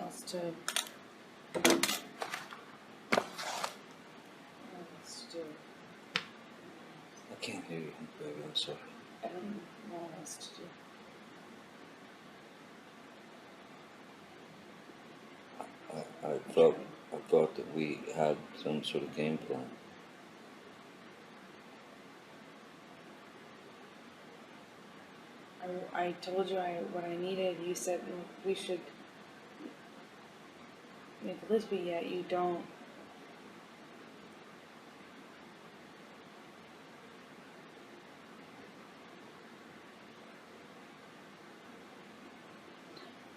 else to do. I can't hear you, baby. I'm sorry. I don't know what else to do. I thought that we had some sort of game plan. I told you what I needed. You said we should make a list, but yet you don't.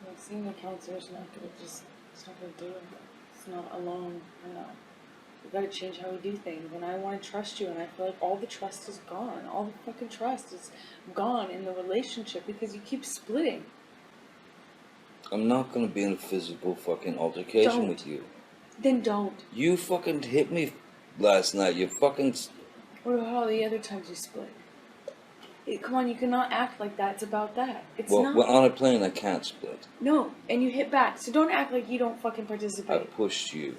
Well, seeing the counselor's not gonna it's not gonna do it. It's not alone. I know. We gotta change how we do things, and I want to trust you, and I feel like all the trust is gone. All the fucking trust is gone in the relationship because you keep splitting. I'm not gonna be in a physical fucking altercation with you. Then don't. You fucking hit me last night. You fucking... What about all the other times you split? Come on, you cannot act like that. It's about that. It's not. Well, on a plane, I can't split. No, and you hit back, so don't act like you don't fucking participate. I pushed you.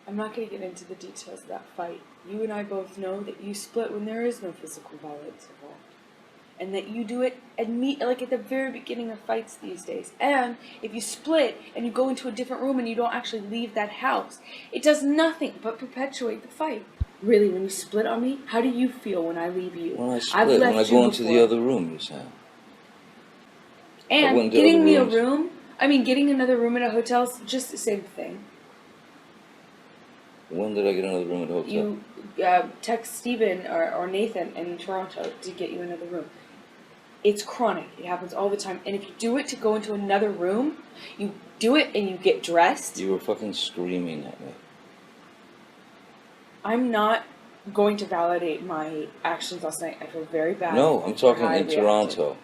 I'm not going to get into the details of that fight. You and I both know that you split when there is no physical violence involved. And that you do it at the very beginning of fights these days. And if you split and you go into a different room and you don't actually leave that house, it does nothing but perpetuate the fight. Really, when you split on me, how do you feel when I leave you? When I split, when I go into the other room, you said. And getting me a room, getting another room in a hotel is just the same thing. When did I get another room at a hotel? You text Steven or Nathan in Toronto to get you another room. It's chronic. It happens all the time. And if you do it to go into another room, you do it and you get dressed. You were fucking screaming at me. I'm not going to validate my actions last night. I feel very bad. No, I'm talking in Toronto.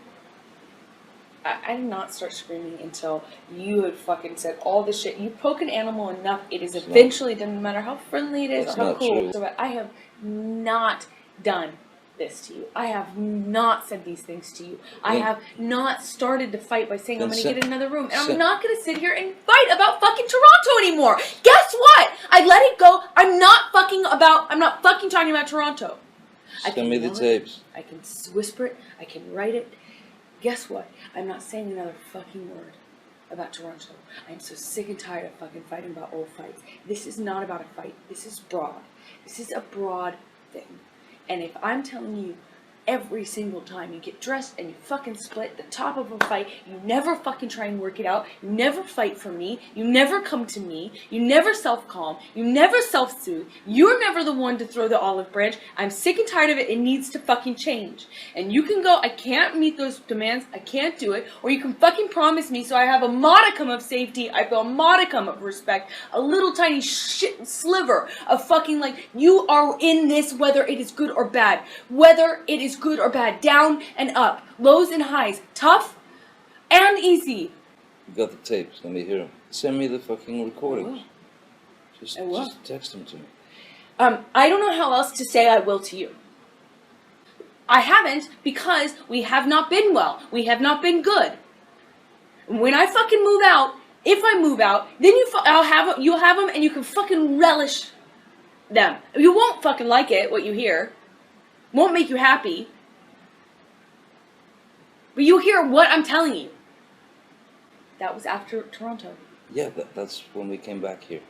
I did not start screaming until you had fucking said all the shit. You poke an animal enough, it is eventually done, no matter how friendly it is or how cool. So I have not done this to you. I have not said these things to you. I have not started to fight by saying I'm going to get another room. And I'm not going to sit here and fight about fucking Toronto anymore. Guess what? I let it go. I'm not fucking talking about Toronto. Send me the tapes. I can whisper it. I can write it. Guess what? I'm not saying another fucking word about Toronto. I'm so sick and tired of fucking fighting about old fights. This is not about a fight. This is broad. This is a broad thing. And if I'm telling you every single time you get dressed and you fucking split the top of a fight, you never fucking try and work it out, you never fight for me, you never come to me, you never self-calm, you never self-soothe, you're never the one to throw the olive branch. I'm sick and tired of it. It needs to fucking change. And you can go, I can't meet those demands, I can't do it, or you can fucking promise me so I have a modicum of safety, I feel a modicum of respect, a little tiny shit sliver of fucking you are in this whether it is good or bad, whether it is good or bad, down and up, lows and highs, tough and easy. You got the tapes. Let me hear them. Send me the fucking recordings. Just text them to me. I don't know how else to say I will to you. I haven't because we have not been well. We have not been good. When I fucking move out, if I move out, then you'll have them and you can fucking relish them. You won't fucking like it, what you hear. Won't make you happy. But you'll hear what I'm telling you. That was after Toronto. Yeah, that's when we came back here.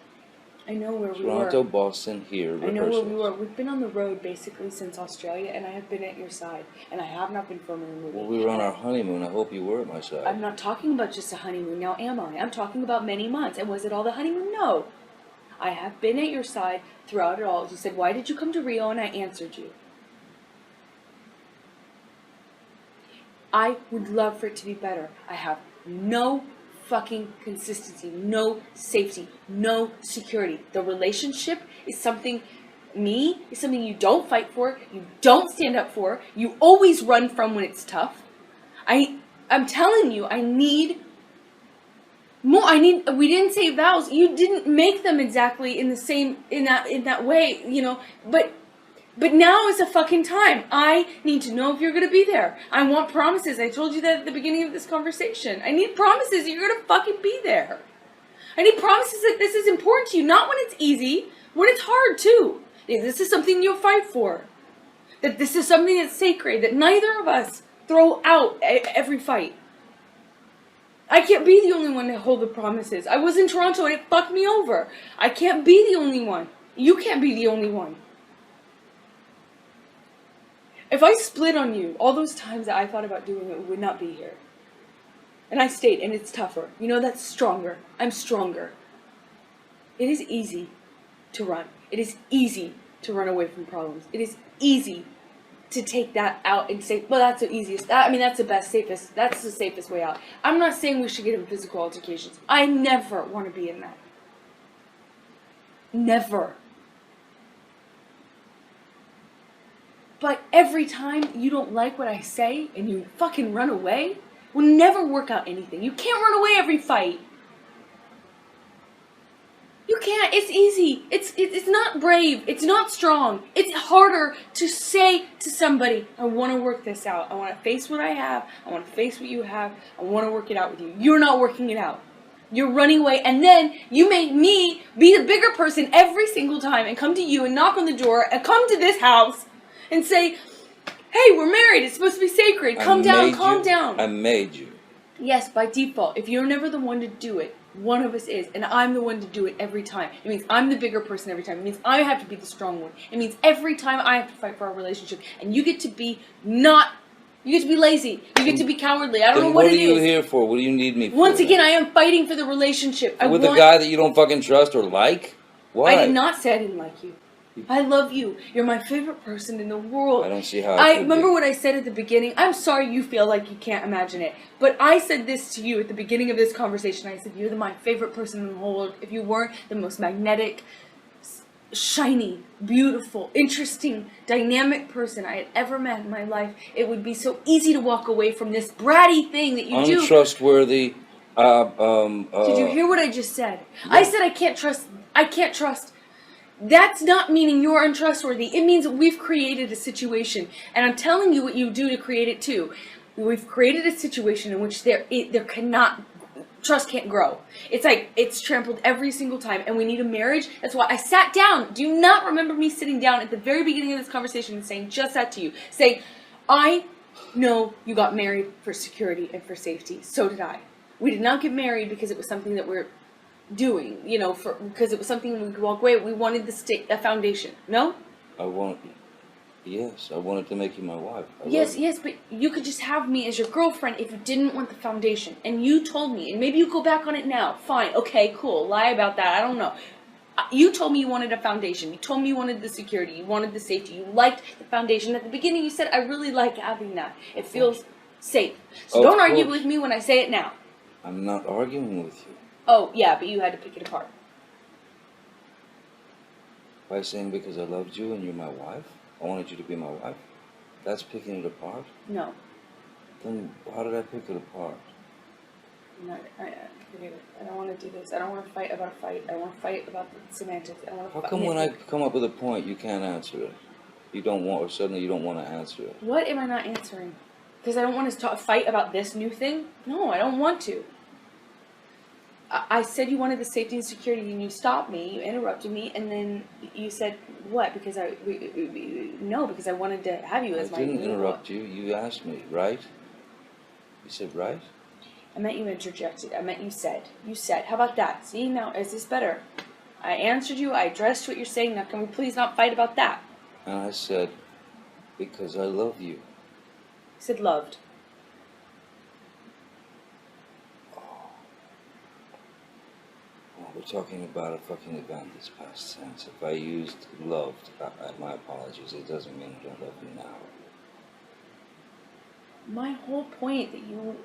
I know where we were. Toronto, Boston, here, I know where we were. We've been on the road basically since Australia, and I have been at your side. And I have not been filming a movie. Well, we were on our honeymoon. I hope you were at my side. I'm not talking about just a honeymoon, now am I? I'm talking about many months. And was it all the honeymoon? No. I have been at your side throughout it all. You said, why did you come to Rio? And I answered you. I would love for it to be better. I have no fucking consistency, no safety, no security. The relationship is something you don't fight for, you don't stand up for, you always run from when it's tough. I'm telling you, I need more. We didn't say vows. You didn't make them exactly in the same, in that way, but But now is the fucking time. I need to know if you're gonna be there. I want promises. I told you that at the beginning of this conversation. I need promises that you're gonna fucking be there. I need promises that this is important to you. Not when it's easy, when it's hard too. If this is something you'll fight for. That this is something that's sacred. That neither of us throw out every fight. I can't be the only one to hold the promises. I was in Toronto and it fucked me over. I can't be the only one. You can't be the only one. If I split on you, all those times that I thought about doing it, we would not be here. And I stayed, and it's tougher. You know, that's stronger. I'm stronger. It is easy to run. It is easy to run away from problems. It is easy to take that out and say, well, that's the easiest. That's the best, safest. That's the safest way out. I'm not saying we should get in physical altercations. I never want to be in that. Never. But every time you don't like what I say and you fucking run away, will never work out anything. You can't run away every fight. You can't. It's easy. It's not brave. It's not strong. It's harder to say to somebody, I want to work this out. I want to face what I have. I want to face what you have. I want to work it out with you. You're not working it out. You're running away, and then you make me be the bigger person every single time and come to you and knock on the door and come to this house and say, hey, we're married. It's supposed to be sacred. Calm down. I made you. Yes, by default. If you're never the one to do it, one of us is. And I'm the one to do it every time. It means I'm the bigger person every time. It means I have to be the strong one. It means every time I have to fight for our relationship. And you get to be you get to be lazy. You get to be cowardly. I don't know what it is. What are you here for? What do you need me for? Once again, I am fighting for the relationship. With a guy that you don't fucking trust or like? Why? I did not say I didn't like you. I love you. You're my favorite person in the world. I don't see how I remember what I said at the beginning. I'm sorry you feel like you can't imagine it. But I said this to you at the beginning of this conversation. I said, you're my favorite person in the whole world. If you weren't the most magnetic, shiny, beautiful, interesting, dynamic person I had ever met in my life, it would be so easy to walk away from this bratty thing that you do. Untrustworthy. Did you hear what I just said? Yeah. I said I can't trust. That's not meaning you're untrustworthy. It means that we've created a situation. And I'm telling you what you do to create it too. We've created a situation in which trust can't grow. It's like, it's trampled every single time. And we need a marriage. That's why I sat down. Do you not remember me sitting down at the very beginning of this conversation and saying just that to you? Saying, I know you got married for security and for safety. So did I. We did not get married because it was something that we're doing, because it was something we could walk away. We wanted a foundation. No? I wanted to make you my wife. Yes, but you could just have me as your girlfriend if you didn't want the foundation. And you told me, and maybe you go back on it now. Fine, okay, cool. Lie about that. I don't know. You told me you wanted a foundation. You told me you wanted the security. You wanted the safety. You liked the foundation. At the beginning, you said, I really like having that. It feels safe. So don't argue with me when I say it now. I'm not arguing with you. Oh, yeah, but you had to pick it apart. By saying because I loved you and you're my wife? I wanted you to be my wife? That's picking it apart? No. Then how did I pick it apart? I don't want to do this. I don't want to fight about a fight. I want to fight about the semantics. How come when I come up with a point, you can't answer it? Suddenly you don't want to answer it? What am I not answering? Because I don't want to fight about this new thing? No, I don't want to. I said you wanted the safety and security, and you stopped me, you interrupted me, and then you said, what? Because I wanted to have you as my... I didn't interrupt you. You asked me, right? You said, right? I meant you interjected. I meant you said. You said. How about that? See, now, is this better? I answered you. I addressed what you're saying. Now, can we please not fight about that? And I said, because I love you. You said loved. We're talking about a fucking event that's past tense. If I used loved, my apologies. It doesn't mean I don't love you now. My whole point that you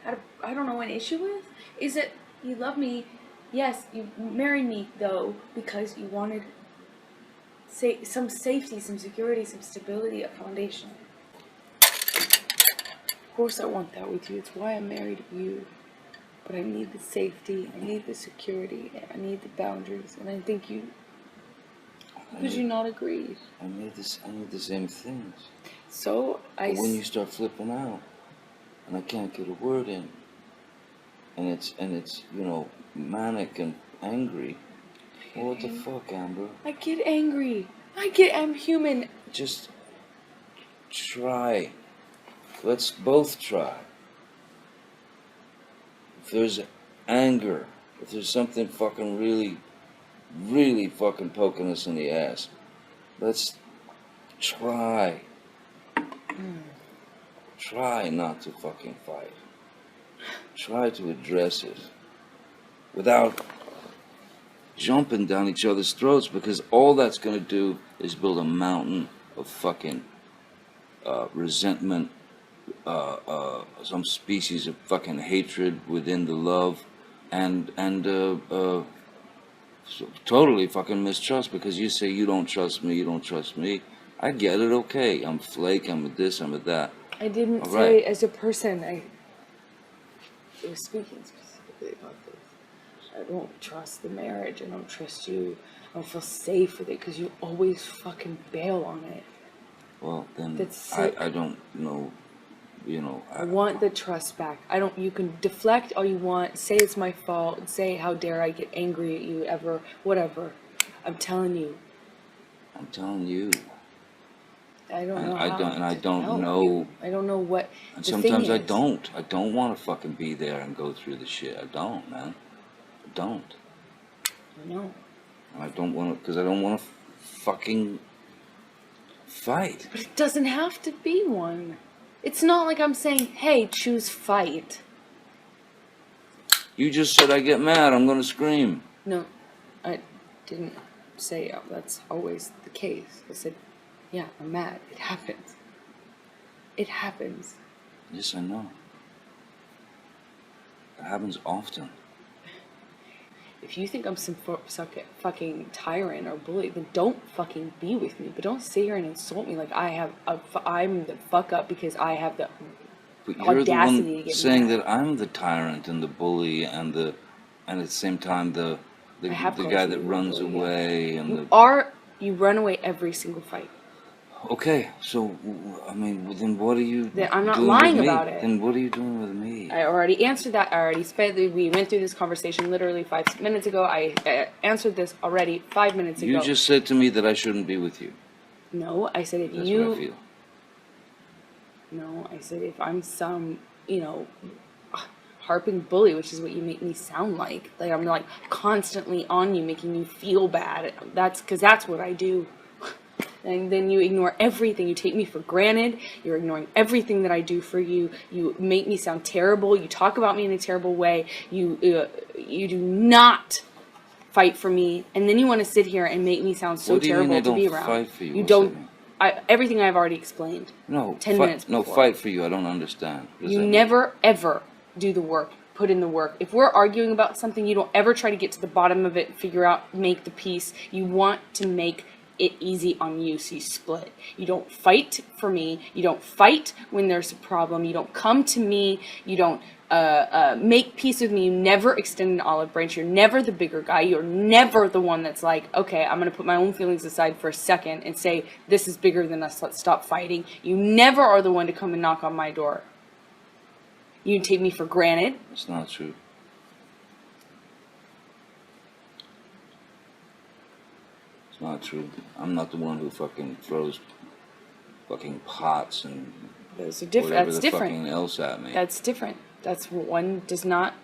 had, an issue with, is that you love me. Yes, you married me, though, because you wanted some safety, some security, some stability, a foundation. Of course I want that with you. It's why I'm married to you. But I need the safety, I need the security, I need the boundaries, and I think you Could you not agree? I need the same things. So But when you start flipping out, and I can't get a word in, and it's manic and angry. Well, what the fuck, Amber? I get angry. I'm human. Just try. Let's both try. If there's anger, if there's something fucking really, really fucking poking us in the ass, let's try. Try not to fucking fight. Try to address it without jumping down each other's throats, because all that's going to do is build a mountain of fucking resentment, some species of fucking hatred within the love, and totally fucking mistrust, because you say you don't trust me. I get it, okay. I'm flake, I'm a this, I'm a that. I didn't All say right. as a person. I was speaking specifically about this. I don't trust the marriage. I don't trust you. I don't feel safe with it because you always fucking bail on it. Well, then That's I don't know, I want the trust back. You can deflect all you want, say it's my fault, say how dare I get angry at you ever, whatever. I'm telling you. I don't know how. I don't help know. you. I don't know what. And the sometimes thing I is. don't. I don't want to fucking be there and go through the shit. I don't, man. I don't. I know. And I don't want to, because I don't want to fucking fight. But it doesn't have to be one. It's not like I'm saying, hey, choose fight. You just said I get mad, I'm gonna scream. No, I didn't say that's always the case. I said, yeah, I'm mad. It happens. It happens. Yes, I know. It happens often. If you think I'm some fucking tyrant or bully, then don't fucking be with me. But don't sit here and insult me like I'm the fuck up because I have the But you're the audacity to one get saying mad. that I'm the tyrant and the bully and at the same time the guy that runs away and You run away every single fight. Okay, so I mean, then what are you? Then I'm not doing lying with me? about it. Then what are you doing with me? I already answered that. We went through this conversation literally 5 minutes ago. I answered this already 5 minutes ago. You just said to me that I shouldn't be with you. No, I said if That's you. what I feel. No, I said if I'm some, harping bully, which is what you make me sound like. Like I'm like constantly on you, making you feel bad. That's what I do. And then you ignore everything. You take me for granted. You're ignoring everything that I do for you. You make me sound terrible. You talk about me in a terrible way. You do not fight for me. And then you want to sit here and make me sound so terrible to be around. Fight for you? You don't. Everything I've already explained. No. 10 minutes before. No, fight for you. I don't understand. You never ever do the work. Put in the work. If we're arguing about something, you don't ever try to get to the bottom of it, figure out, make the peace. You want to make it easy on you, so you split. You don't fight for me. You don't fight when there's a problem. You don't come to me. You don't make peace with me. You never extend an olive branch. You're never the bigger guy. You're never the one that's like, okay, I'm going to put my own feelings aside for a second and say, this is bigger than us. Let's stop fighting. You never are the one to come and knock on my door. You take me for granted. It's not true. It's not true. I'm not the one who fucking throws fucking pots and Those are different. whatever That's the different. fucking else at me. That's different. That's one does not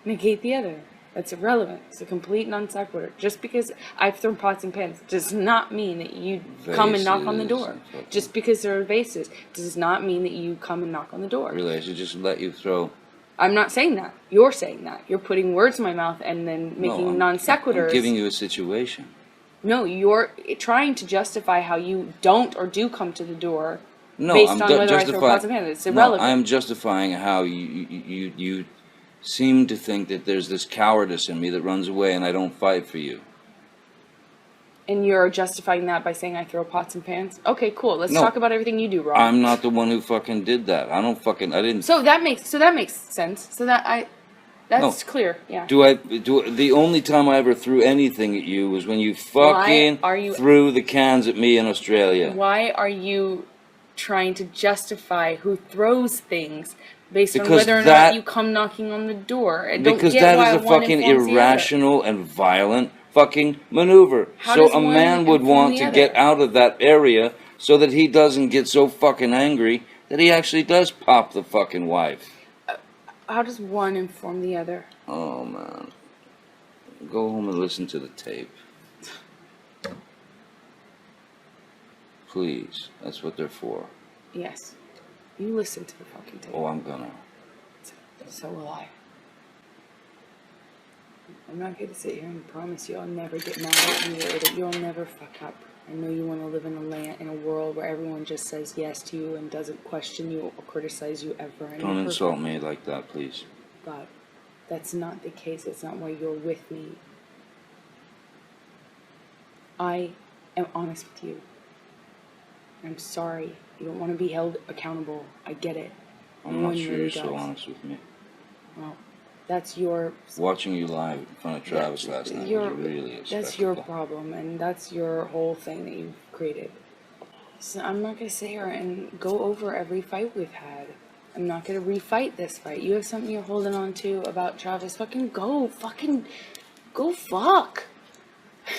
negate the other. That's irrelevant. It's a complete non sequitur. Just because I've thrown pots and pans does not mean that you come and knock on the door. Just because there are vases does not mean that you come and knock on the door. Really, I should just let you throw. I'm not saying that. You're saying that. You're putting words in my mouth and then making non sequiturs. I'm giving you a situation. No, you're trying to justify how you don't or do come to the door. No, based I'm on whether I throw pots and pans. It's irrelevant. No, I'm justifying how you seem to think that there's this cowardice in me that runs away and I don't fight for you. And you're justifying that by saying I throw pots and pans? Okay, cool. Let's talk about everything you do wrong. I'm not the one who fucking did that. I didn't. So that makes sense. That's clear, yeah. The only time I ever threw anything at you was when you fucking threw the cans at me in Australia. Why are you trying to justify who throws things based on whether or not you come knocking on the door? I don't because get that why is a one fucking informs the other. irrational and violent fucking maneuver. How So does a one man would inform want the to get other? out of that area so that he doesn't get so fucking angry that he actually does pop the fucking wife. How does one inform the other? Oh, man. Go home and listen to the tape. Please. That's what they're for. Yes. You listen to the fucking tape. Oh, I'm gonna. So will I. I'm not going to sit here and promise you I'll never get mad at you or that you'll never fuck up. I know you want to live in a world where everyone just says yes to you and doesn't question you or criticize you ever. Don't insult me like that, please. God, that's not the case. That's not why you're with me. I am honest with you. I'm sorry. You don't want to be held accountable. I get it. I'm not sure you're so honest with me. Well, that's your... Watching you live in front of Travis last night was really a That's your problem, and that's your whole thing that you've created. So I'm not going to sit here and go over every fight we've had. I'm not going to refight this fight. You have something you're holding on to about Travis. Fucking go fuck.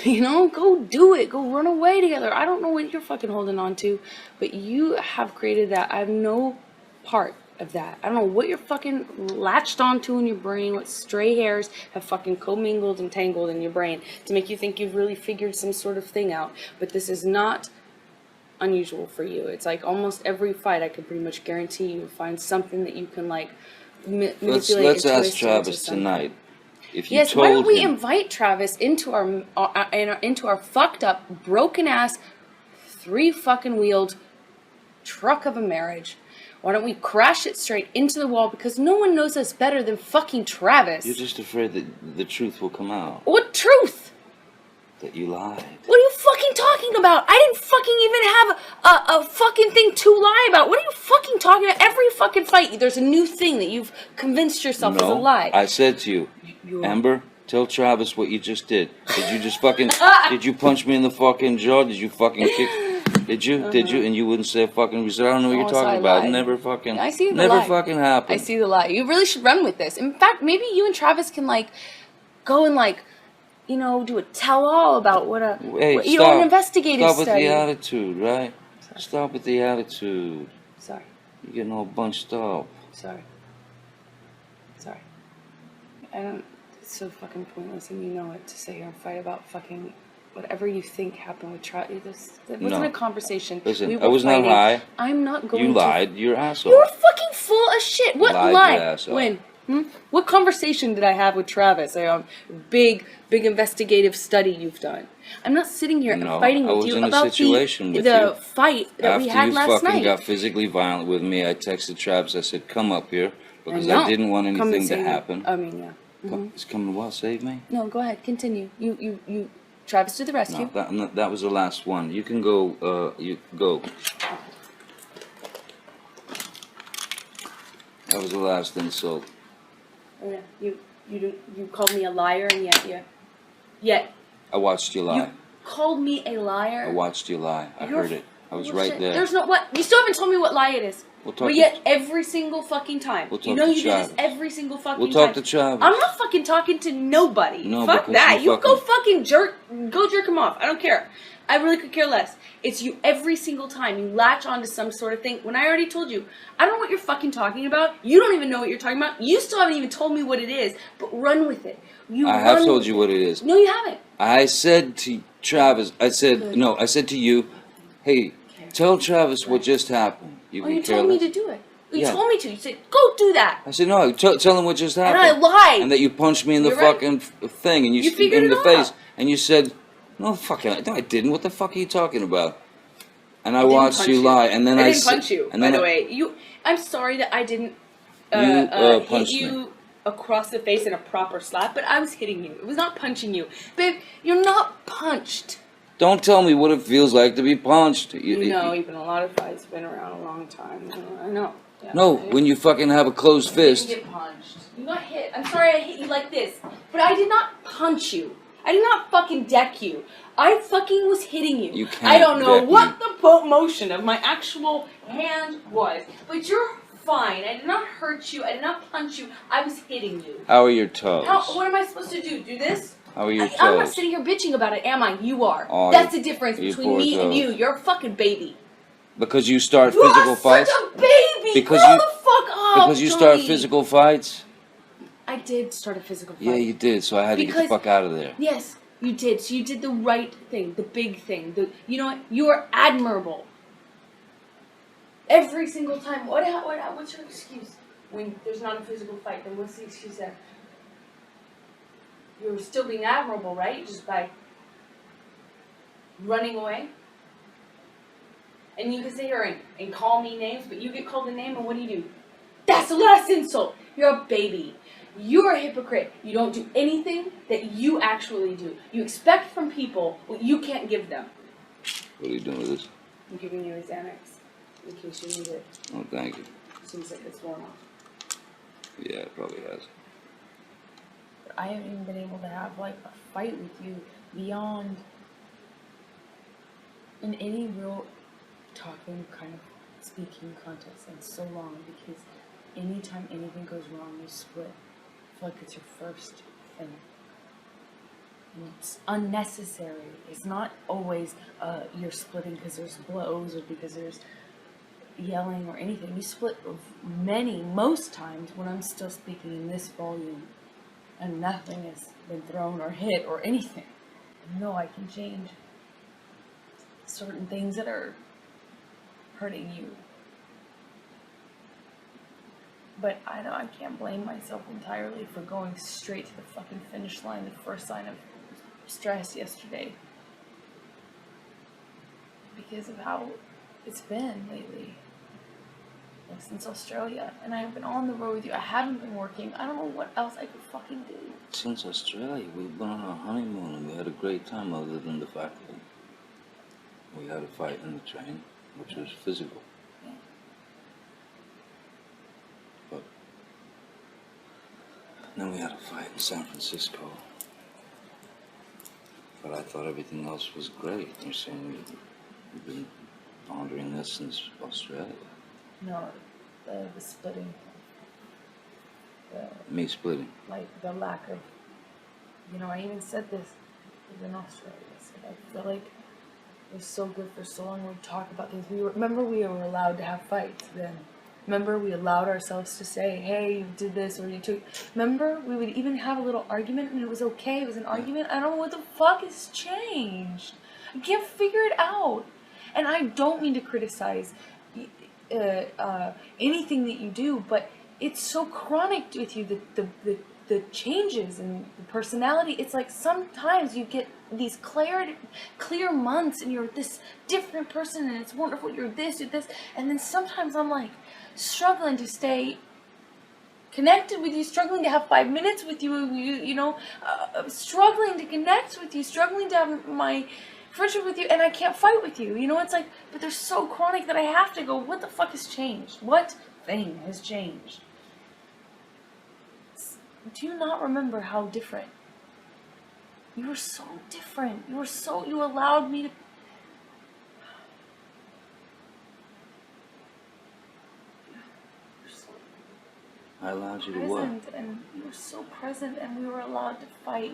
You know, go do it. Go run away together. I don't know what you're fucking holding on to, but you have created that. I have no part of that. I don't know what you're fucking latched onto in your brain, what stray hairs have fucking commingled and tangled in your brain to make you think you've really figured some sort of thing out. But this is not unusual for you. It's like almost every fight I can pretty much guarantee you find something that you can like manipulate. Let's ask Travis tonight. If you why don't we invite Travis into our fucked up, broken ass, 3 fucking wheeled truck of a marriage? Why don't we crash it straight into the wall? Because no one knows us better than fucking Travis. You're just afraid that the truth will come out. What truth? That you lied. What are you fucking talking about? I didn't fucking even have a fucking thing to lie about. What are you fucking talking about? Every fucking fight, there's a new thing that you've convinced yourself is a lie. I said to you, Amber, tell Travis what you just did. Did you just fucking... Did you punch me in the fucking jaw? Did you fucking kick... Did you? Did you? And you wouldn't say a fucking reason. I don't know what you're talking about. Never fucking. I see the never lie. Fucking happened. I see the lie. You really should run with this. In fact, maybe you and Travis can like go and like, you know, do a tell-all about what a an investigative study. Stop with study. the attitude, right? Sorry. Stop with the attitude. Sorry. You're getting all bunched up. Sorry. I don't. It's so fucking pointless, and you know it, to sit here and fight about fucking. Whatever you think happened with Travis, it wasn't a conversation. Listen, I was not high. I'm not going to... You lied. You're an asshole. You're fucking full of shit. What lie? When? What conversation did I have with Travis? Big investigative study you've done. I'm not sitting here and fighting with you about the fight that we had last night. After you fucking got physically violent with me, I texted Travis. I said, come up here, because I didn't want anything to happen. I mean, yeah. It's coming to what? Save me? No, go ahead. Continue. You... Travis to the rescue. No, that was the last one. You can go, you go. That was the last insult. Oh yeah, you called me a liar, and yet I watched you lie. You called me a liar? I watched you lie. I heard it. I was right there. There's no what. You still haven't told me what lie it is. But yet, every single fucking time. You know you do this every single fucking time. We'll talk to Travis. I'm not fucking talking to nobody. No, fuck that. You go fucking jerk him off. I don't care. I really could care less. It's you every single time. You latch onto some sort of thing. When I already told you, I don't know what you're fucking talking about. You don't even know what you're talking about. You still haven't even told me what it is. But run with it. I have told you what it is. No, you haven't. I said to Travis, I said to you, hey, tell Travis what just happened. You told me to do it. You told me to. You said, go do that. I said, no, tell him what just happened. And I lied. And that you punched me in the fucking thing. And you in the face. And you said, no, fucking, no, I didn't. What the fuck are you talking about? And I watched you lie. And then I didn't punch you, by the way. I'm sorry that I didn't hit you across the face in a proper slap, but I was hitting you. It was not punching you. Babe, you're not punched. Don't tell me what it feels like to be punched. You know, even a lot of fights been around a long time. I know. Yeah, No, when you fucking have a closed you fist. didn't get punched. You got hit. I'm sorry I hit you like this. But I did not punch you. I did not fucking deck you. I fucking was hitting you. You can't I don't know deck what me. the motion of my actual hand was. But you're fine. I did not hurt you. I did not punch you. I was hitting you. How are your toes? What am I supposed to do? Do this? How are your toes? I'm not sitting here bitching about it, am I? You are. Oh, That's the difference you between poor me and toes. you. You're a fucking baby. Because you start You physical are fights? such a baby! Because Grow you- the fuck up, Because you start Johnny. physical fights? I did start a physical fight. Yeah, you did, so I had to get the fuck out of there. Yes, you did. So you did the right thing, the big thing. You know what? You are admirable. Every single time. What's your excuse? When there's not a physical fight, then what's the excuse there? You're still being admirable, right? Just by running away? And you can sit here and call me names, but you get called a name, and what do? That's the last insult. You're a baby. You're a hypocrite. You don't do anything that you actually do. You expect from people what you can't give them. What are you doing with this? I'm giving you a Xanax in case you need it. Oh, thank you. Seems like it's worn off. Yeah, it probably has. But I haven't even been able to have like a fight with you beyond in any real talking kind of speaking context in so long, because anytime anything goes wrong, you split. I feel like it's your first thing. And it's unnecessary. It's not always you're splitting because there's blows or because there's yelling or anything. You split most times when I'm still speaking in this volume and nothing has been thrown or hit or anything. I know I can change certain things that are hurting you. But I know I can't blame myself entirely for going straight to the fucking finish line, the first sign of stress yesterday. Because of how it's been lately. Like since Australia. And I've been on the road with you. I haven't been working. I don't know what else I could fucking do. Since Australia, we've been on our honeymoon and we had a great time, other than the fact that we had a fight in the train, which was physical. Yeah. But then we had a fight in San Francisco. But I thought everything else was great. You're saying you've been pondering this since Australia. No, the splitting. Me splitting. Like the lack of, I even said this in Australia. I said I feel like it was so good for so long. We'd talk about things. Remember we were allowed to have fights then. Remember we allowed ourselves to say, hey, you did this or you took. Remember we would even have a little argument and it was okay. It was an argument. I don't know what the fuck has changed. I can't figure it out. And I don't mean to criticize anything that you do, but it's so chronic with you, the changes in the personality. It's like sometimes you get these clear months and you're this different person and it's wonderful, you're this, and then sometimes I'm like struggling to stay connected with you, struggling to have 5 minutes with you, struggling to connect with you, struggling to have my friendship with you, and I can't fight with you. It's like, but they're so chronic that I have to go, what the fuck has changed? What thing has changed? Do you not remember how different? You were so different. You allowed me to... I allowed you to what? Present, and you were so present, and we were allowed to fight.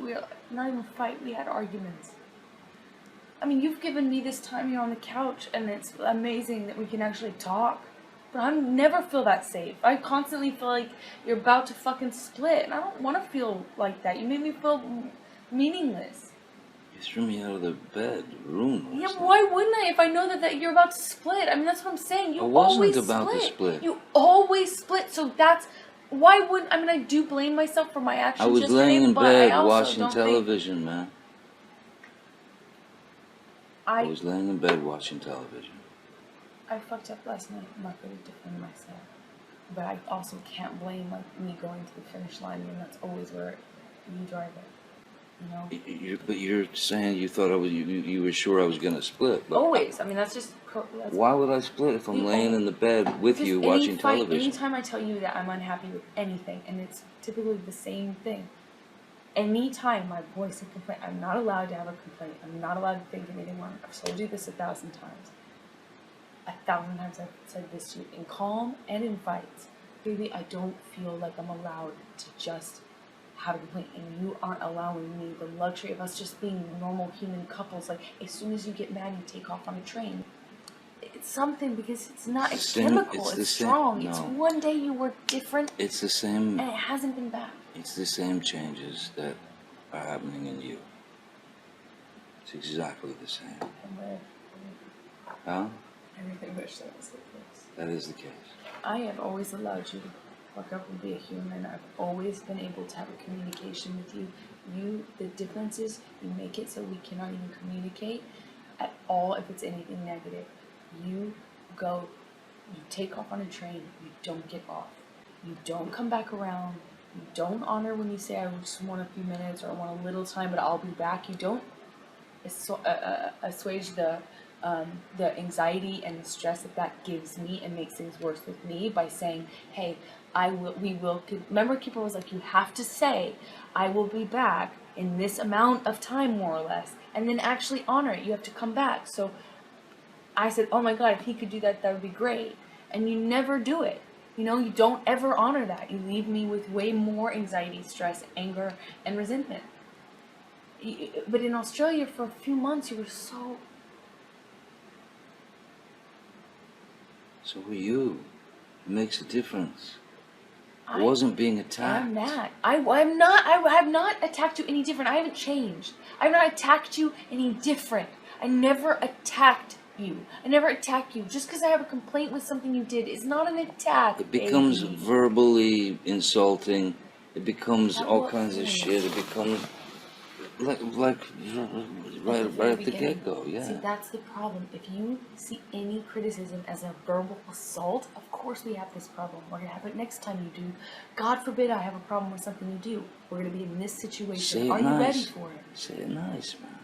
Not even fight, we had arguments. I mean, you've given me this time here on the couch, and it's amazing that we can actually talk. But I never feel that safe. I constantly feel like you're about to fucking split, and I don't want to feel like that. You made me feel meaningless. You threw me out of the room. Yeah, but why wouldn't I if I know that you're about to split? I mean, that's what I'm saying. You always about to split. split. You always split, so that's... Why wouldn't... I mean, I do blame myself for my actions. I was yesterday, laying in but bed I also watching don't television, man. I think... was laying in bed watching television. I fucked up last night. I'm not going to defend myself. But I also can't blame me going to the finish line, and that's always where you drive it. But you're saying you thought you were sure I was gonna split. But Always. I mean, that's why would I split if I'm laying in the bed with you watching television? Anytime I tell you that I'm unhappy with anything, and it's typically the same thing. Anytime my voice a complaint, I'm not allowed to have a complaint. I'm not allowed to think anything wrong. I've told you this 1,000 times. 1,000 times I've said this to you in calm and in fights. Baby, I don't feel like I'm allowed to just have a complaint, and you aren't allowing me the luxury of us just being normal human couples. Like, as soon as you get mad, you take off on a train. It's something because it's not, it's chemical, it's strong. It's one day you were different. It's the same. And it hasn't been back. It's the same changes that are happening in you. It's exactly the same. Huh? Everything wish that was the case. That is the case. I have always allowed you to fuck up and be a human. I've always been able to have a communication with you. The difference is you make it so we cannot even communicate at all if it's anything negative. You go, you take off on a train, you don't get off. You don't come back around. You don't honor when you say, I just want a few minutes or I want a little time, but I'll be back. You don't assuage the anxiety and the stress that gives me and makes things worse with me by saying, hey, we will, remember Keeper was like, you have to say, I will be back in this amount of time, more or less, and then actually honor it. You have to come back. So I said, oh my God, if he could do that, that would be great. And you never do it. You don't ever honor that. You leave me with way more anxiety, stress, anger, and resentment. But in Australia, for a few months, you were so... So were you. It makes a difference. I wasn't being attacked. I'm not. I have not attacked you any different. I haven't changed. I have not attacked you any different. I never attacked you. I never attack you. Just because I have a complaint with something you did is not an attack. It becomes verbally insulting. It becomes all kinds of shit. It becomes like right at the get-go, yeah. See, that's the problem. If you see any criticism as a verbal assault, of course we have this problem. We're going to have it next time you do. God forbid I have a problem with something you do. We're going to be in this situation. Are you ready for it? Say it nice, man.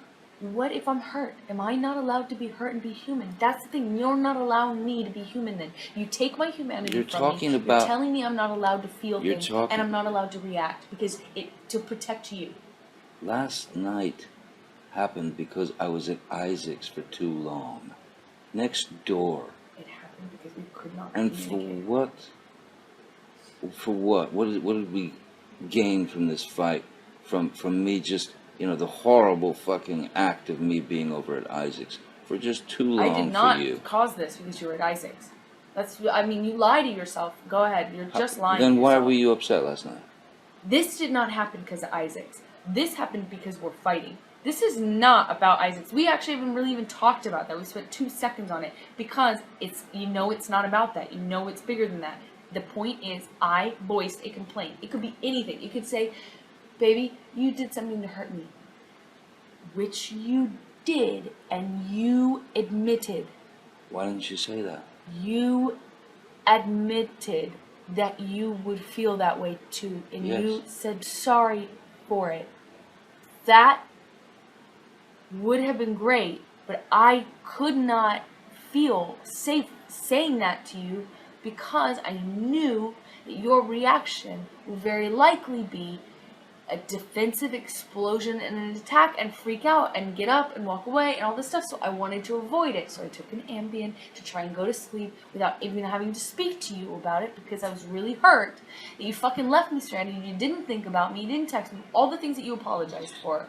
What if I'm hurt? Am I not allowed to be hurt and be human? That's the thing. You're not allowing me to be human then. You take my humanity from me. You're telling me I'm not allowed to feel things and I'm not allowed to react because to protect you. Last night happened because I was at Isaac's for too long. Next door. It happened because we could not communicate. And for what? For what? What did we gain from this fight? From me just... the horrible fucking act of me being over at Isaac's for just too long for you. I did not cause this because you were at Isaac's. You lie to yourself. Go ahead. You're just lying to yourself. Then why were you upset last night? This did not happen because of Isaac's. This happened because we're fighting. This is not about Isaac's. We actually haven't really even talked about that. We spent 2 seconds on it because it's not about that. It's bigger than that. The point is I voiced a complaint. It could be anything. You could say, baby, you did something to hurt me. Which you did, and you admitted. Why didn't you say that? You admitted that you would feel that way too, and you said sorry for it. That would have been great, but I could not feel safe saying that to you because I knew that your reaction would very likely be a defensive explosion and an attack and freak out and get up and walk away and all this stuff. So I wanted to avoid it. So I took an Ambien to try and go to sleep without even having to speak to you about it because I was really hurt that you fucking left me stranded. You didn't think about me. You didn't text me. All the things that you apologized for.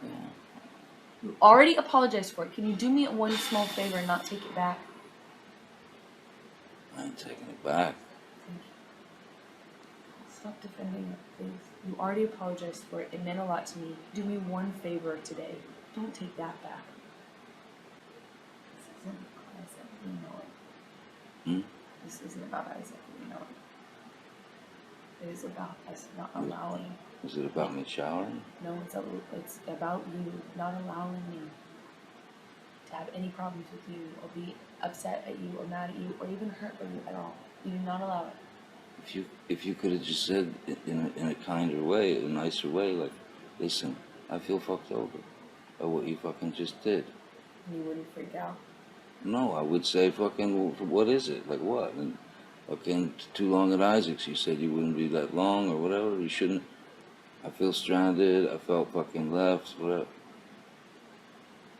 You already apologized for it. Can you do me one small favor and not take it back? I ain't taking it back. Stop defending it, please. You already apologized for it. It meant a lot to me. Do me one favor today. Don't take that back. This isn't about Isaac. We know it. This isn't about Isaac. We know it. It is about us not allowing. Is it about me showering? No, it's about you not allowing me to have any problems with you or be upset at you or mad at you or even hurt by you at all. You do not allow it. If you could have just said in a kinder way, a nicer way, like, listen, I feel fucked over by what you fucking just did. You wouldn't freak out. No, I would say fucking, what is it? Like what? And fucking too long at Isaac's, you said you wouldn't be that long or whatever. You shouldn't. I feel stranded. I felt fucking left. Whatever.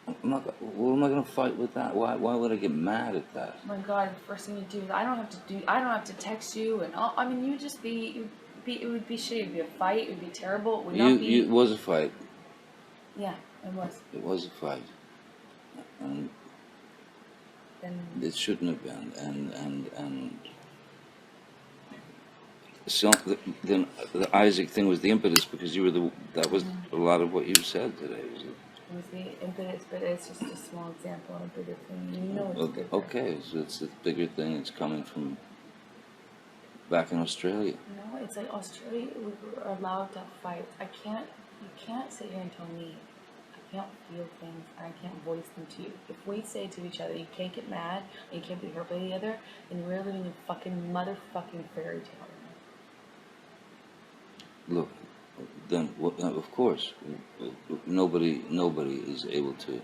I'm not. What am I gonna fight with that? Why would I get mad at that? Oh my God! The first thing you do, I don't have to text you, and all, I mean, you would just be. It would be shitty. It would be a fight. It would be terrible. It would not be. It was a fight. Yeah, it was. It was a fight. And it shouldn't have been. And so then the Isaac thing was the impetus because you were that was a lot of what you said today. Was it? It was the impetus, but it's just a small example of a bigger thing. You know it's bigger. Okay, so it's a bigger thing. It's coming from back in Australia. No, it's like Australia. We were allowed to fight. You can't sit here and tell me I can't feel things and I can't voice them to you. If we say to each other, you can't get mad and you can't be hurt by the other, then we're living in a fucking motherfucking fairy tale. Look, then of course, nobody is able to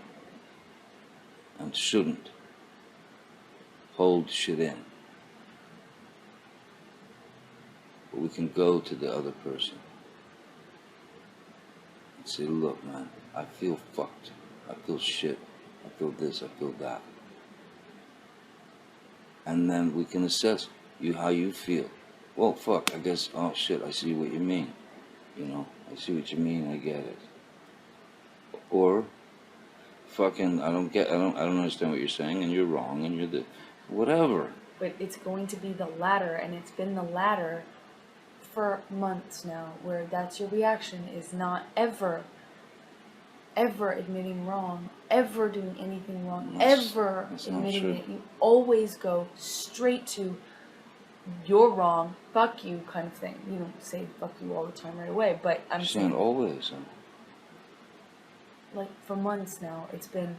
and shouldn't hold shit in. But we can go to the other person and say, look, man, I feel fucked. I feel shit. I feel this. I feel that. And then we can assess how you feel. Well, fuck, I guess, oh shit, I see what you mean. You know, I see what you mean, I get it. Or, fucking, I don't understand what you're saying, and you're wrong, and you're whatever. But it's going to be the latter, and it's been the latter for months now, where that's your reaction, is not ever admitting wrong, ever doing anything wrong, ever admitting it. You always go straight to you're wrong, fuck you kind of thing. You don't say fuck you all the time right away, but I'm saying always. Like for months now, it's been,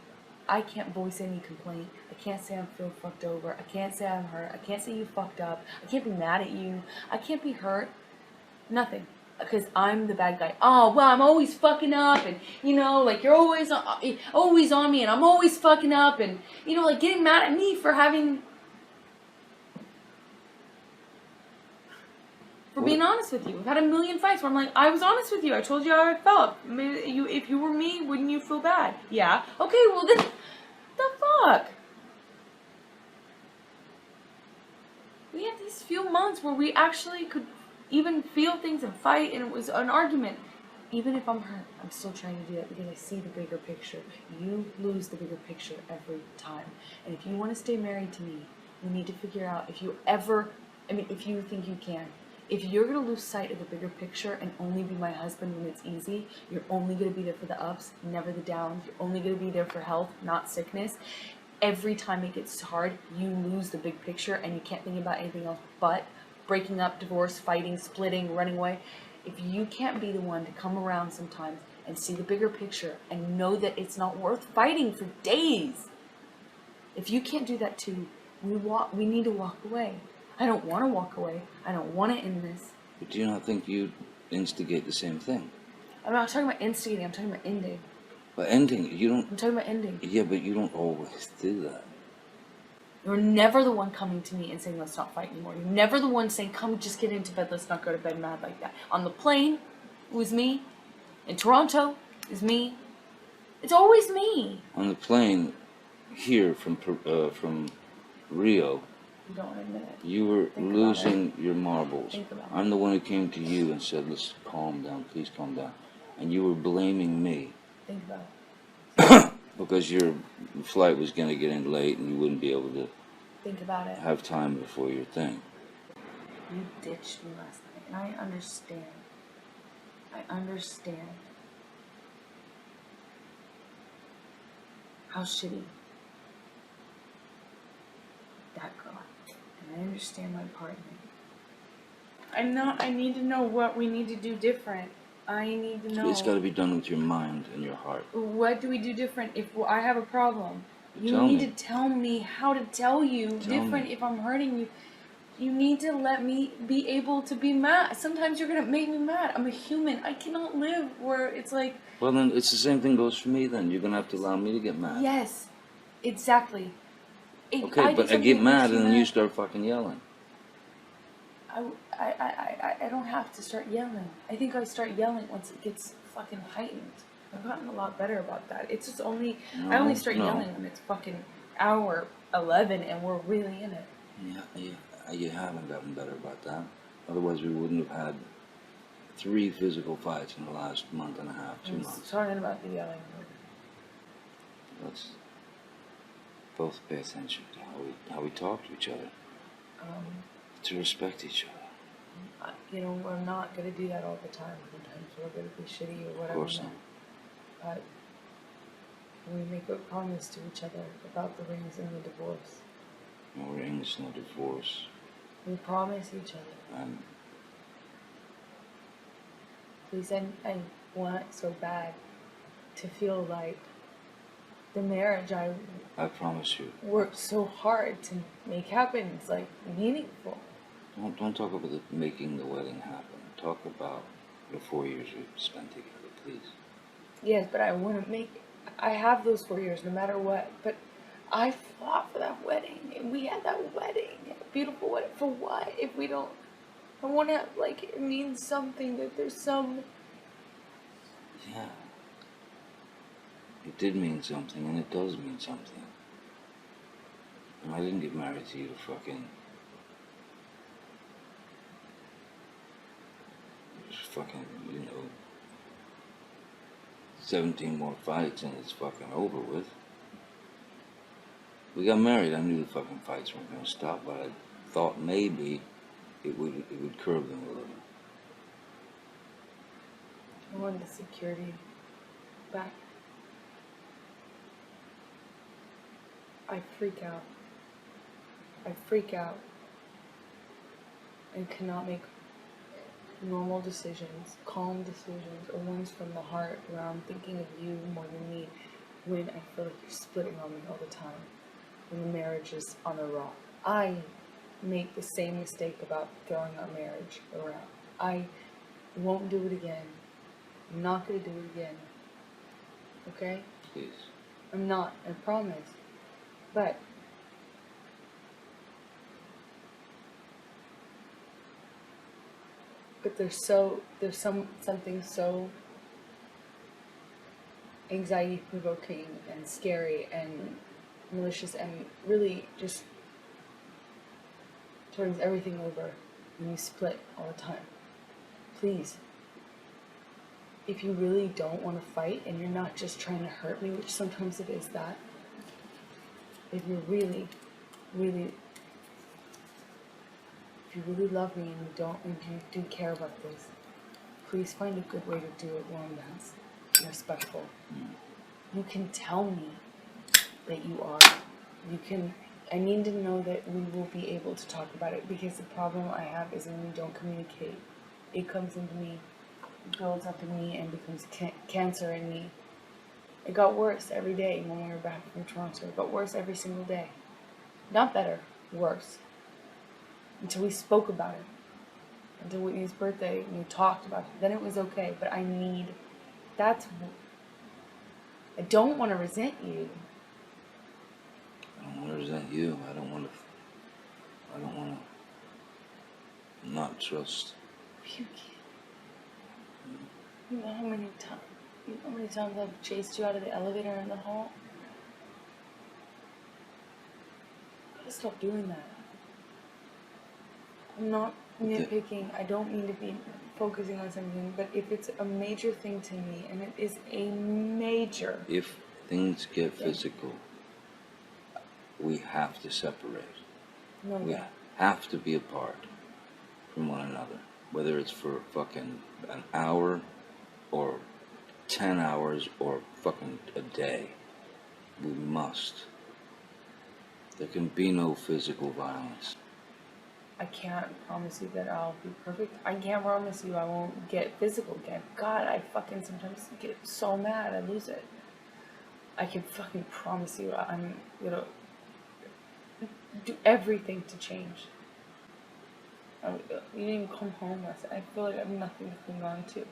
I can't voice any complaint. I can't say I feel fucked over. I can't say I'm hurt. I can't say you fucked up. I can't be mad at you. I can't be hurt. Nothing. Because I'm the bad guy. Oh, well, I'm always fucking up, and, you know, like, you're always on me, and I'm always fucking up, and, you know, like, getting mad at me for being honest with you. We've had a million fights where I'm like, I was honest with you. I told you how I felt. Maybe if you were me, wouldn't you feel bad? Yeah. Okay, well, then, the fuck? We had these few months where we actually could even feel things and fight, and it was an argument. Even if I'm hurt, I'm still trying to do that because I see the bigger picture. You lose the bigger picture every time. And if you want to stay married to me, you need to figure out if you think you can. If you're going to lose sight of the bigger picture and only be my husband when it's easy, you're only going to be there for the ups, never the downs. You're only going to be there for health, not sickness. Every time it gets hard, you lose the big picture and you can't think about anything else but breaking up, divorce, fighting, splitting, running away. If you can't be the one to come around sometimes and see the bigger picture and know that it's not worth fighting for days, if you can't do that too, we need to walk away. I don't want to walk away. I don't want to end this. But do you not think you instigate the same thing? I'm not talking about instigating, I'm talking about ending. But ending, you don't... I'm talking about ending. Yeah, but you don't always do that. You're never the one coming to me and saying, let's not fight anymore. You're never the one saying, come just get into bed, let's not go to bed mad like that. On the plane, it was me. In Toronto, it was me. It's always me. On the plane here from Rio, you don't want to admit it. You were losing your marbles. Think about it. I'm the one who came to you and said, let's calm down, please calm down. And you were blaming me. Think about it. Because your flight was going to get in late and you wouldn't be able to think about it. Have time before your thing. You ditched me last night, and I understand. I understand how shitty that girl. And I understand my part in it. I need to know what we need to do different. I need to know. It's got to be done with your mind and your heart. What do we do different if I have a problem? You need to tell me how to tell you different if I'm hurting you. You need to let me be able to be mad. Sometimes you're gonna make me mad. I'm a human. I cannot live where it's like... Well, then it's the same thing goes for me then. You're gonna have to allow me to get mad. Yes, exactly. Okay, but I get mad and then you start fucking yelling. I don't have to start yelling. I think I start yelling once it gets fucking heightened. I've gotten a lot better about that. It's just only... I only start yelling when it's fucking hour 11 and we're really in it. Yeah, you haven't gotten better about that. Otherwise, we wouldn't have had 3 physical fights in the last month and a half, 2 months. I'm talking about the yelling. Let's both pay attention to how we talk to each other. To respect each other. You know, we're not going to do that all the time. Sometimes we're going to be shitty or whatever. Of course not. But we make a promise to each other about the rings and the divorce. No rings, no divorce. We promise each other. Please, I want so bad to feel like the marriage I promise you. Worked so hard to make happen. It's like meaningful. Don't talk about making the wedding happen. Talk about the 4 years we've spent together, please. Yes, but I want to make... I have those 4 years no matter what. But I fought for that wedding. And we had that wedding. A beautiful wedding. For what? If we don't... I want to, like, it means something. That there's some... Yeah. It did mean something, and it does mean something. And I didn't get married to you to fucking... Just fucking, 17 more fights and it's fucking over with. We got married, I knew the fucking fights weren't gonna stop, but I thought maybe it would curb them a little. I wanted the security back. I freak out. And cannot make normal decisions, calm decisions, or ones from the heart where I'm thinking of you more than me when I feel like you're splitting on me all the time, when the marriage is on a rock. I make the same mistake about throwing our marriage around. I won't do it again. I'm not going to do it again. Okay? Please. I'm not, I promise. But there's something so anxiety provoking and scary and malicious and really just turns everything over when you split all the time. Please, if you really don't want to fight and you're not just trying to hurt me, which sometimes it is that, if you really love me and you do care about this, please find a good way to do it, one that's respectful. You can tell me that you are. I need to know that we will be able to talk about it, because the problem I have is when we don't communicate. It comes into me, builds up in me, and becomes cancer in me. It got worse every day when we were back from Toronto. It got worse every single day. Not better, worse. Until we spoke about it. Until Whitney's birthday, and we talked about it. Then it was okay, but I don't want to resent you. I don't want to resent you. I don't want to not trust. You know how many times I've chased you out of the elevator in the hall? I gotta stop doing that. I'm not nitpicking. I don't mean to be focusing on something, but if it's a major thing to me, and it is a major... If things get physical, we have to separate. No, we have to be apart from one another. Whether it's for fucking an hour, or 10 hours, or fucking a day. We must. There can be no physical violence. I can't promise you that I'll be perfect. I can't promise you I won't get physical again. God, I fucking sometimes get so mad I lose it. I can fucking promise you I'm gonna do everything to change. You didn't even come home last night. I feel like I have nothing to cling on to.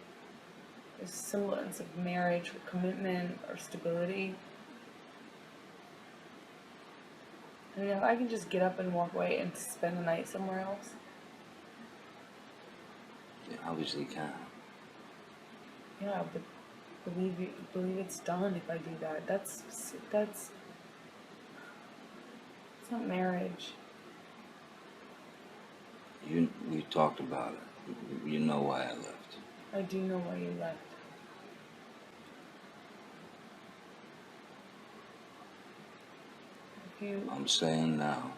There's a semblance of marriage or commitment or stability. I mean, if I can just get up and walk away and spend the night somewhere else. You obviously can. Yeah, but believe it's done if I do that. That's it's not marriage. We talked about it. You know why I left. I do know why you left. If you I'm saying now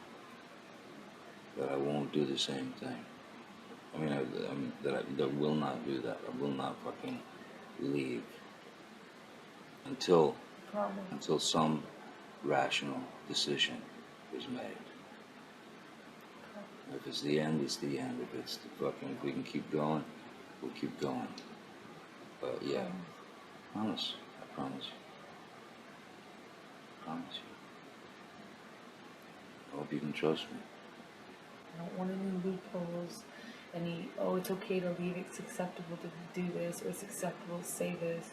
that I won't do the same thing. I mean, that will not do that. I will not fucking leave until some rational decision is made. If it's the end, it's the end. If it's the fucking, if we can keep going, we'll keep going. But yeah, promise. I promise you. I promise you. I hope you can trust me. I don't want any loopholes, it's okay to leave, it's acceptable to do this, or it's acceptable to say this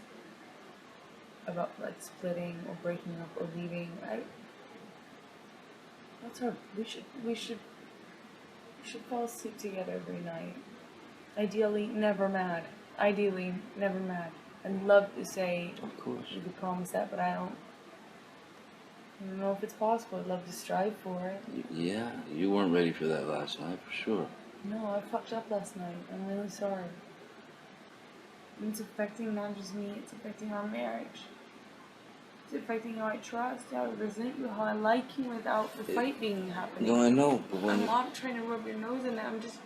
about like splitting or breaking up or leaving. We should fall asleep together every night. Ideally, never mad. I'd love to say Of course. you could promise that, but I don't know if it's possible. I'd love to strive for it. Yeah, you weren't ready for that last night, for sure. No, I fucked up last night. I'm really sorry. And it's affecting not just me, it's affecting our marriage. It's affecting how I trust, how I resent you, how I like you without the fight being happening. No, I know, but when I'm not trying to rub your nose in it.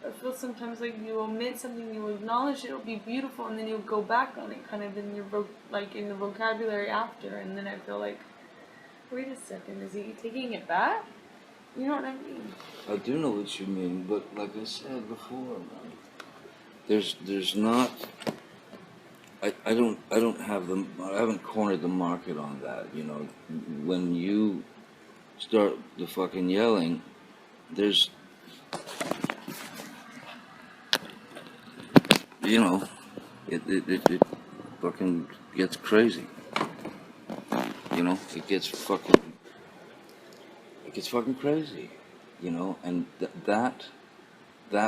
I feel sometimes like you omit something, you acknowledge it'll be beautiful, and then you'll go back on it, kind of in your in the vocabulary after, and then I feel like, wait a second, is he taking it back? You know what I mean? I do know what you mean, but like I said before, man, there's not. I haven't cornered the market on that. You know, when you start the fucking yelling, there's, you know, it fucking gets crazy. You know, it gets fucking crazy. You know, and that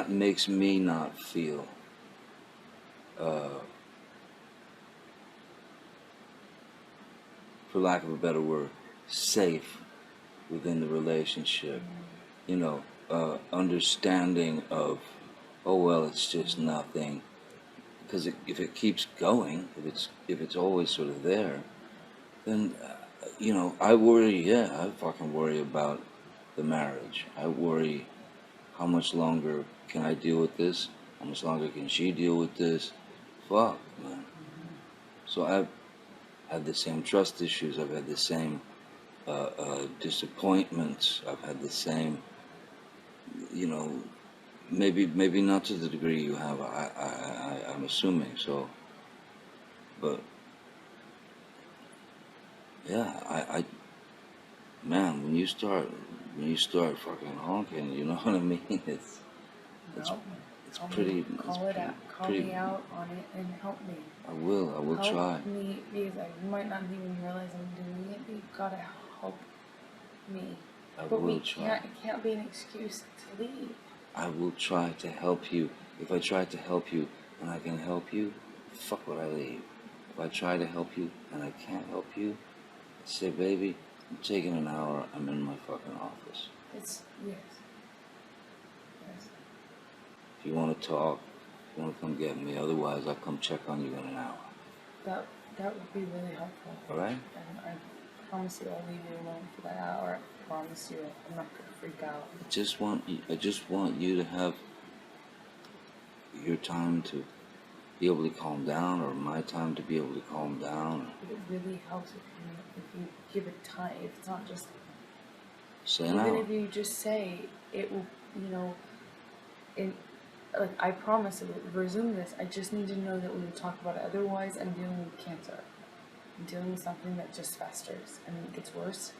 makes me not feel for lack of a better word, safe within the relationship. You know, understanding of, oh well, it's just nothing. Because if it keeps going, if it's always sort of there, then you know, I worry. Yeah, I fucking worry about the marriage. I worry, how much longer can I deal with this? How much longer can she deal with this? Fuck, man. So I've had the same trust issues. I've had the same disappointments. I've had the same, you know, maybe not to the degree you have. I'm assuming so. But yeah, man, when you start fucking honking, you know what I mean? It's pretty. Call me out on it and help me. I will try. Help me, because I might not even realize I'm doing it, but you've got to help me. I will try. It can't be an excuse to leave. I will try to help you. If I try to help you and I can help you, fuck would I leave? If I try to help you and I can't help you, say, baby, I'm taking an hour, I'm in my fucking office. Yes. If you want to talk, if you want to come get me, otherwise I'll come check on you in an hour. That would be really helpful. Alright? And I promise you I'll leave you alone for that hour. I promise you I'm not going to freak out. I just want you to have your time to be able to calm down, or my time to be able to calm down. But it really helps if you give it time. If it's not just say an hour. Even if you just say it will, you know, like I promise to resume this. I just need to know that we will talk about it. Otherwise, I'm dealing with cancer. I'm dealing with something that just festers and gets worse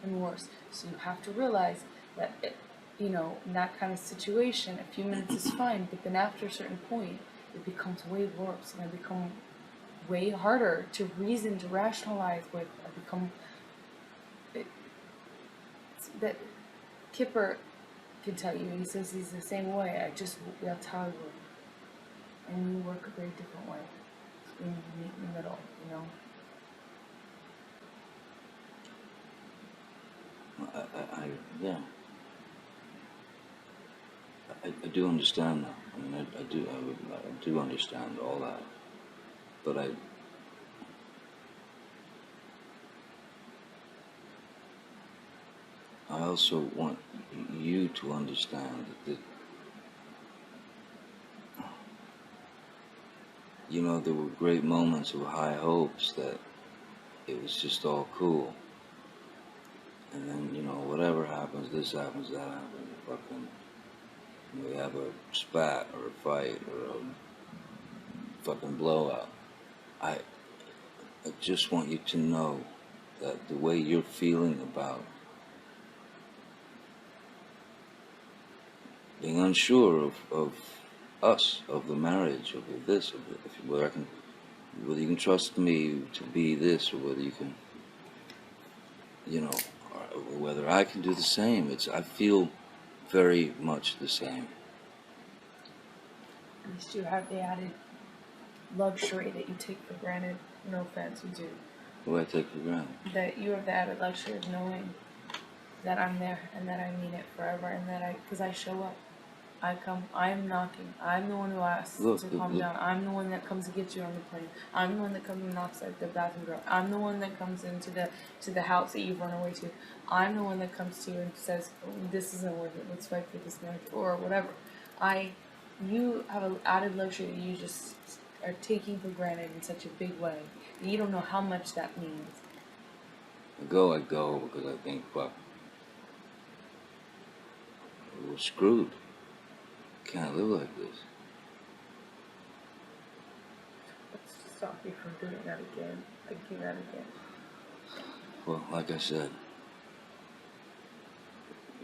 and worse. So you have to realize that you know, in that kind of situation, a few minutes is fine, but then after a certain point, it becomes way worse, and I become way harder to reason, to rationalize with. I become that Kipper can tell you. He says he's the same way. That's how I work, and you work a very different way. We meet in the middle, you know. Yeah. I do understand that. I mean, I do understand all that. But I also want you to understand that, you know, there were great moments of high hopes that it was just all cool. And then, you know, whatever happens, this happens, that happens, fucking, we have a spat or a fight or a fucking blowout. I just want you to know that the way you're feeling about being unsure of us, of the marriage, of this, whether you can trust me to be this, or whether you can, you know, or whether I can do the same. I feel very much the same. At least you have the added luxury that you take for granted. No offense, you do. What do I take for granted? That you have the added luxury of knowing that I'm there and that I mean it forever, and that because I show up. I come, I'm knocking. I'm the one who asks to calm down. I'm the one that comes to get you on the plane. I'm the one that comes and knocks at the bathroom door. I'm the one that comes into the house that you've run away to. I'm the one that comes to you and says, oh, this isn't worth it. Let's fight for this marriage or whatever. You have an added luxury that you just are taking for granted in such a big way. And you don't know how much that means. I go because I think, fuck, we're screwed. Can't live like this. Let's stop you from doing that again. Thinking that again. Well, like I said,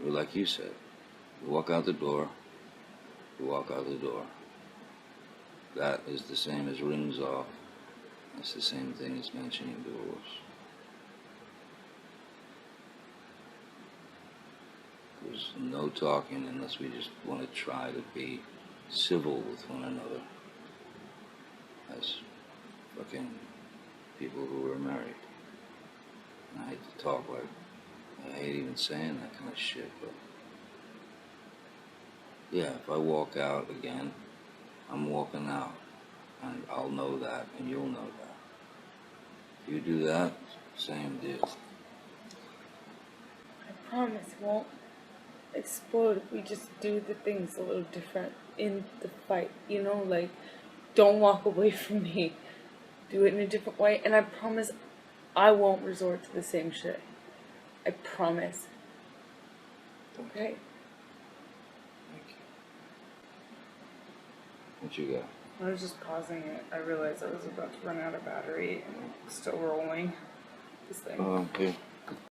or like you said, you walk out the door, you walk out the door. That is the same as rings off. That's the same thing as mentioning divorce. There's no talking unless we just want to try to be civil with one another as fucking people who are married. And I hate to talk like, I hate even saying that kind of shit, but yeah, if I walk out again, I'm walking out, and I'll know that, and you'll know that. If you do that, same deal. I promise it won't explode if we just do the things a little different in the fight, you know, like don't walk away from me, do it in a different way, and I promise I won't resort to the same shit. I promise. Okay? Thank you. What you got? I was just pausing it. I realized I was about to run out of battery and still rolling this thing. Here.